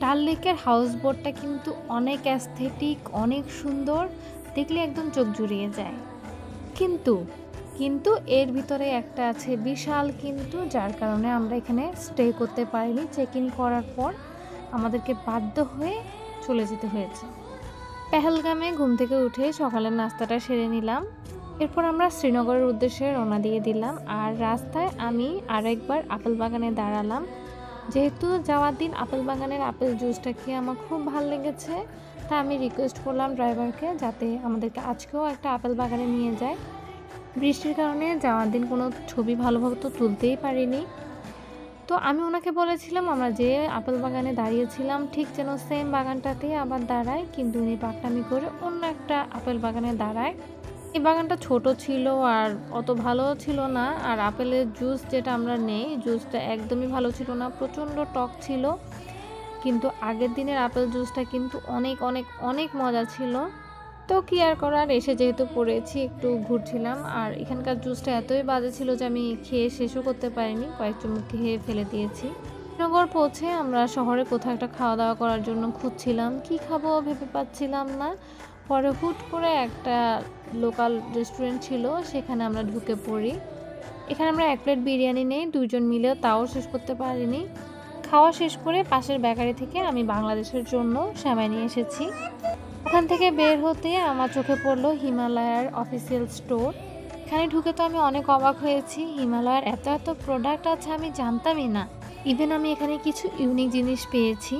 ডাল লেকের হাউস বোটটা কিন্তু অনেক অ্যাস্থেটিক, অনেক সুন্দর, দেখলে একদম চোখ জুড়িয়ে যায়। কিন্তু কিন্তু এর ভিতরে একটা আছে বিশাল কিন্তু, যার কারণে আমরা এখানে স্টে করতে পারিনি। চেক ইন করার পর আমাদেরকে বাধ্য হয়ে চলে যেতে হয়েছে। পেহেলগামে ঘুম থেকে উঠে সকালের নাস্তাটা সেরে নিলাম। এরপর আমরা শ্রীনগরের উদ্দেশ্যে রওনা দিয়ে দিলাম। আর রাস্তায় আমি আরেকবার আপেল বাগানে দাঁড়ালাম, যেহেতু যাওয়ার দিন আপেল বাগানের আপেল জুসটা খেয়ে আমার খুব ভালো লেগেছে। তা আমি রিকোয়েস্ট করলাম ড্রাইভারকে যাতে আমাদেরকে আজকেও একটা আপেল বাগানে নিয়ে যায়। বৃষ্টির কারণে যাওয়ার দিন কোনো ছবি ভালোভাবে তো তুলতেই পারিনি। তো আমি ওনাকে বলেছিলাম আমরা যে আপেল বাগানে দাঁড়িয়েছিলাম ঠিক যেন সেম বাগানটাতেই আবার দাঁড়ায়, কিন্তু উনি পাকনামি করে অন্য একটা আপেল বাগানে দাঁড়ায়। এই বাগানটা ছোট ছিল আর অত ভালো ছিল না। আর আপেলের জুস যেটা আমরা নেই, জুসটা একদমই ভালো ছিল না, প্রচণ্ড টক ছিল। কিন্তু আগের দিনের আপেল জুসটা কিন্তু অনেক অনেক অনেক মজা ছিল। তো কি আর করার, এসে যেহেতু পড়েছি একটু ঘুরছিলাম। আর এখানকার জুসটা এতই বাজে ছিল যে আমি খেয়ে শেষও করতে পারিনি, কয়েক চুমুক খেয়ে ফেলে দিয়েছি। শ্রীনগর পৌঁছে আমরা শহরে কোথাও একটা খাওয়া দাওয়া করার জন্য খুঁজছিলাম, কি খাবো ভেবে পাচ্ছিলাম না। পরে হুট করে একটা লোকাল রেস্টুরেন্ট ছিল, সেখানে আমরা ঢুকে পড়ি। এখানে আমরা এক প্লেট বিরিয়ানি নেই, দুইজন মিলেও তাও শেষ করতে পারিনি। খাওয়া শেষ করে পাশের বেকারি থেকে আমি বাংলাদেশের জন্য সেমাই নিয়ে এসেছি। ওখান থেকে বের হতে আমার চোখে পড়লো হিমালয়ার অফিসিয়াল স্টোর। এখানে ঢুকে তো আমি অনেক অবাক হয়েছি, হিমালয়ার এত এত প্রোডাক্ট আছে আমি জানতামই না। ইভেন আমি এখানে কিছু ইউনিক জিনিস পেয়েছি।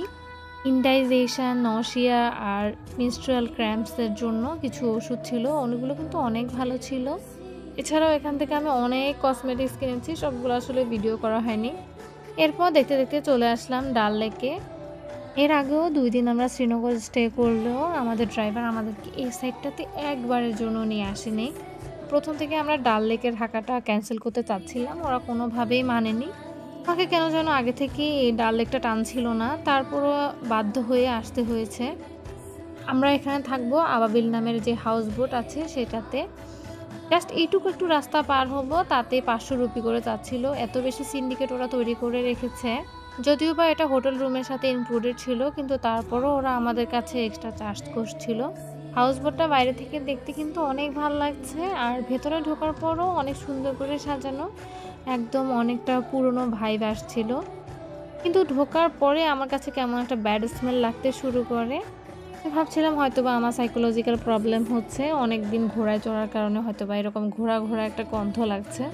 ইনডাইজেশন, নশিয়া আর মিনস্ট্রুয়াল ক্র্যাম্পসের জন্য কিছু ওষুধ ছিল, ওগুলো কিন্তু অনেক ভালো ছিল। এছাড়াও এখান থেকে আমি অনেক কসমেটিক্স কিনেছি, সবগুলো আসলে ভিডিও করা হয়নি। এরপর দেখতে দেখতে চলে আসলাম ডাল লেকে। এর আগেও 2 দিন আমরা শ্রীনগর স্টে করলেও আমাদের ড্রাইভার আমাদেরকে এই সাইডটাতে একবারের জন্য নিয়ে আসেনি। প্রথম থেকে আমরা ডাল লেকের থাকাটা ক্যান্সেল করতে চাচ্ছিলাম, ওরা কোনোভাবেই মানেনি। আমাকে কেন যেন আগে থেকে এই ডাল লেকটা টানছিল না, তারপরও বাধ্য হয়ে আসতে হয়েছে। আমরা এখানে থাকবো আবাবিল নামের যে হাউস বোট আছে সেটাতে। জাস্ট এইটুকু একটু রাস্তা পার হবো, তাতে 500 রুপি করে চাচ্ছিল। এত বেশি সিন্ডিকেট ওরা তৈরি করে রেখেছে। যদিও বা এটা হোটেল রুমের সাথে ইনক্লুডেড ছিল, কিন্তু তারপরও ওরা আমাদের কাছে এক্সট্রা চার্জ করছিল। হাউস বোটটা বাইরে থেকে দেখতে কিন্তু অনেক ভালো লাগছে, আর ভেতরে ঢোকার পরও অনেক সুন্দর করে সাজানো, একদম অনেকটা পুরনো ভাইব আসছিল। কিন্তু ঢোকার পরে আমার কাছে কেমন একটা ব্যাড স্মেল লাগতে শুরু করে। ভাবছিলাম হয়তোবা আমার সাইকোলজিক্যাল প্রবলেম হচ্ছে, অনেক দিন ঘোড়ায় চড়ার কারণে হয়তোবা এরকম ঘোড়া ঘোড়া একটা গন্ধ লাগছে।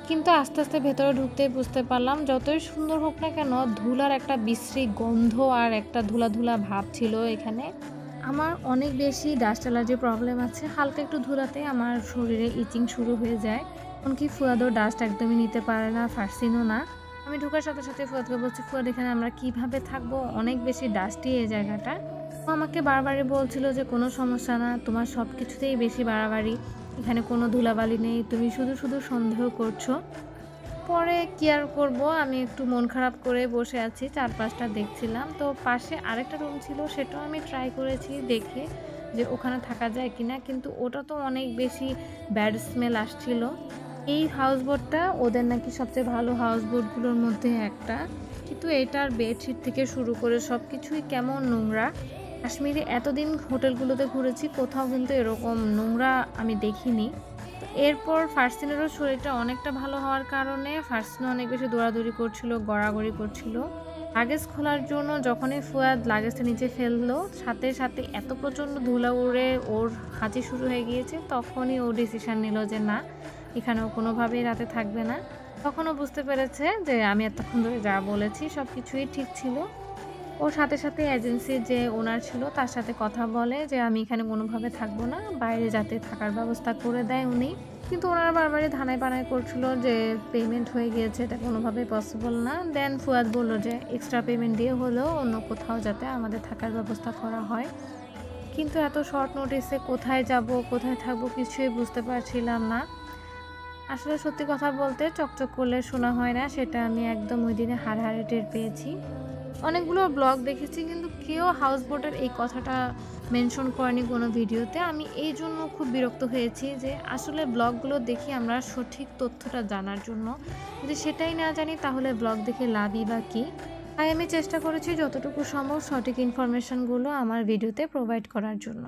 কিন্তু আস্তে আস্তে ভেতরে ঢুকতেই বুঝতে পারলাম যতই সুন্দর হোক না কেন, ধুলার একটা বিশ্রী গন্ধ আর একটা ধুলা ধুলা ভাব ছিল এখানে। আমার অনেক বেশি ডাস্ট অ্যালার্জি প্রবলেম আছে, হালকা একটু ধুলাতে আমার শরীরে ইচিং শুরু হয়ে যায়। এমনকি ফুয়াদও ডাস্ট একদমই নিতে পারে না, ফার্সিনও না। আমি ঢোকার সাথে সাথে ফুয়াদকে বলছি, ফুয়াদ এখানে আমরা কিভাবে থাকবো, অনেক বেশি ডাস্টি এই জায়গাটা। ও আমাকে বারবারই বলছিল যে কোনো সমস্যা না, তোমার সব কিছুতেই বেশি বাড়াবাড়ি, এখানে কোনো ধুলাবালি নেই, তুমি শুধু শুধু সন্দেহ করছো। পরে কি আর করবো, আমি একটু মন খারাপ করে বসে আছি, চারপাশটা দেখছিলাম। তো পাশে আরেকটা রুম ছিল, সেটাও আমি ট্রাই করেছি দেখে যে ওখানে থাকা যায় কিনা, কিন্তু ওটা তো অনেক বেশি ব্যাড স্মেল আসছিল। এই হাউস বোটটা ওদের নাকি সবচেয়ে ভালো হাউস বোটগুলোর মধ্যে একটা, কিন্তু এটার বেডশিট থেকে শুরু করে সব কিছুই কেমন নোংরা। কাশ্মীরে এতদিন হোটেলগুলোতে ঘুরেছি, কোথাও কিন্তু এরকম নোংরা আমি দেখিনি। এরপর ফারসিনেরও শরীরটা অনেকটা ভালো হওয়ার কারণে ফারসিনও অনেক বেশি দৌড়াদৌড়ি করছিল, গড়াগড়ি করছিল। লাগেজ খোলার জন্য যখনই ফুয়াদ লাগেজটা নিচে ফেললো, সাথে সাথে এত প্রচণ্ড ধুলা উড়ে ওর হাঁচি শুরু হয়ে গিয়েছে। তখনই ও ডিসিশন নিল যে না, এখানেও কোনোভাবেই রাতে থাকবে না। তখনও বুঝতে পেরেছে যে আমি এতক্ষণ ধরে যা বলেছি সব কিছুই ঠিক ছিল। ওর সাথে সাথে এজেন্সির যে ওনার ছিল তার সাথে কথা বলে যে আমি এখানে কোনোভাবে থাকবো না, বাইরে যাতে থাকার ব্যবস্থা করে দেয় উনি। কিন্তু ওনারা বারবারই ধানাই পানাই করছিল যে পেমেন্ট হয়ে গিয়েছে, এটা কোনোভাবেই পসিবল না। দেন ফুয়াদ বললো যে এক্সট্রা পেমেন্ট দিয়ে হলেও অন্য কোথাও যাতে আমাদের থাকার ব্যবস্থা করা হয়। কিন্তু এত শর্ট নোটিসে কোথায় যাব কোথায় থাকবো কিছুই বুঝতে পারছিলাম না। আসলে সত্যি কথা বলতে চকচক করলে শোনা হয় না, সেটা আমি একদম ওই দিনে হাড়ে হাড়ে টের পেয়েছি। অনেকগুলো ব্লগ দেখেছি, কিন্তু কেউ হাউস বোটের এই কথাটা মেনশন করেনি কোনো ভিডিওতে। আমি এই জন্য খুব বিরক্ত হয়েছি যে আসলে ব্লগগুলো দেখি আমরা সঠিক তথ্যটা জানার জন্য, যদি সেটাই না জানি তাহলে ব্লগ দেখে লাভই বা কী। তাই আমি চেষ্টা করেছি যতটুকু সম্ভব সঠিক ইনফরমেশনগুলো আমার ভিডিওতে প্রোভাইড করার জন্য।